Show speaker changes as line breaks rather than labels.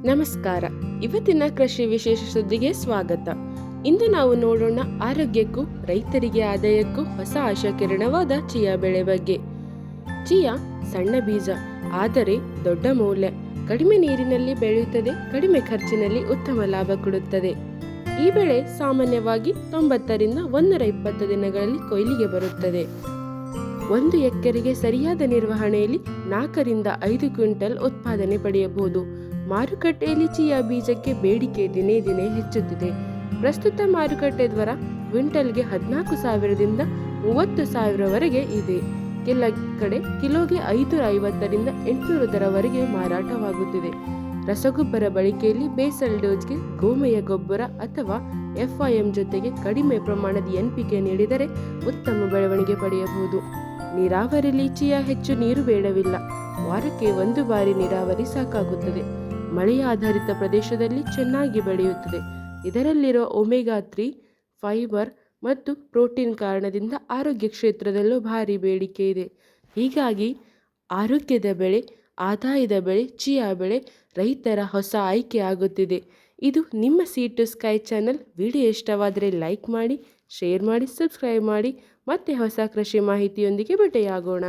ನಮಸ್ಕಾರ. ಇವತ್ತಿನ ಕೃಷಿ ವಿಶೇಷ ಸುದ್ದಿಗೆ ಸ್ವಾಗತ. ಇಂದು ನಾವು ನೋಡೋಣ ಆರೋಗ್ಯಕ್ಕೂ ರೈತರಿಗೆ ಆದಾಯಕ್ಕೂ ಹೊಸ ಆಶಾಕಿರಣವಾದ ಚಿಯಾ ಬೆಳೆ ಬಗ್ಗೆ. ಚಿಯಾ ಸಣ್ಣ ಬೀಜ, ಆದರೆ ದೊಡ್ಡ ಮೌಲ್ಯ. ಕಡಿಮೆ ನೀರಿನಲ್ಲಿ ಬೆಳೆಯುತ್ತದೆ, ಕಡಿಮೆ ಖರ್ಚಿನಲ್ಲಿ ಉತ್ತಮ ಲಾಭ ಕೊಡುತ್ತದೆ. ಈ ಬೆಳೆ ಸಾಮಾನ್ಯವಾಗಿ 90 ರಿಂದ 120 ದಿನಗಳಲ್ಲಿ ಕೊಯ್ಲಿಗೆ ಬರುತ್ತದೆ. 1 ಎಕರೆಗೆ ಸರಿಯಾದ ನಿರ್ವಹಣೆಯಲ್ಲಿ 4 ರಿಂದ 5 ಕ್ವಿಂಟಲ್ ಉತ್ಪಾದನೆ ಪಡೆಯಬಹುದು. ಮಾರುಕಟ್ಟೆಯಲ್ಲಿ ಚಿಯಾ ಬೀಜಕ್ಕೆ ಬೇಡಿಕೆ ದಿನೇ ದಿನೇ ಹೆಚ್ಚುತ್ತಿದೆ. ಪ್ರಸ್ತುತ ಮಾರುಕಟ್ಟೆ ದರ ಕ್ವಿಂಟಲ್ಗೆ 14,000 ರಿಂದ 30,000ವರೆಗೆ ಇದೆ. ಕೆಲ ಕಡೆ ಕಿಲೋಗೆ 550 ರಿಂದ 800 ದರವರೆಗೆ ಮಾರಾಟವಾಗುತ್ತಿದೆ. ರಸಗೊಬ್ಬರ ಬಳಕೆಯಲ್ಲಿ ಬೇಸಲ್ ಡೋಸ್ಗೆ ಗೋಮಯ ಗೊಬ್ಬರ ಅಥವಾ FIM ಜೊತೆಗೆ ಕಡಿಮೆ ಪ್ರಮಾಣದ NPK ನೀಡಿದರೆ ಉತ್ತಮ ಬೆಳವಣಿಗೆ ಪಡೆಯಬಹುದು. ನೀರಾವರಿಯಲ್ಲಿ ಚಿಯಾ ಹೆಚ್ಚು ನೀರು ಬೇಡವಿಲ್ಲ. ವಾರಕ್ಕೆ 1 ಬಾರಿ ನೀರಾವರಿ ಸಾಕಾಗುತ್ತದೆ. ಮಳೆಯ ಆಧಾರಿತ ಪ್ರದೇಶದಲ್ಲಿ ಚೆನ್ನಾಗಿ ಬೆಳೆಯುತ್ತದೆ. ಇದರಲ್ಲಿರುವ ಒಮೆಗಾ 3 ಫೈಬರ್ ಮತ್ತು ಪ್ರೋಟೀನ್ ಕಾರಣದಿಂದ ಆರೋಗ್ಯ ಕ್ಷೇತ್ರದಲ್ಲೂ ಭಾರಿ ಬೇಡಿಕೆ ಇದೆ. ಹೀಗಾಗಿ ಆರೋಗ್ಯದ ಬೆಳೆ, ಆದಾಯದ ಬೆಳೆ ಚಿಯಾ ಬೆಳೆ ರೈತರ ಹೊಸ ಆಯ್ಕೆ ಆಗುತ್ತಿದೆ. ಇದು ನಿಮ್ಮ seed to sky channel. Video ಇಷ್ಟವಾದರೆ ಲೈಕ್ ಮಾಡಿ, ಶೇರ್ ಮಾಡಿ, ಸಬ್ಸ್ಕ್ರೈಬ್ ಮಾಡಿ. ಮತ್ತೆ ಹೊಸ ಕೃಷಿ ಮಾಹಿತಿಯೊಂದಿಗೆ ಭೇಟಿಯಾಗೋಣ.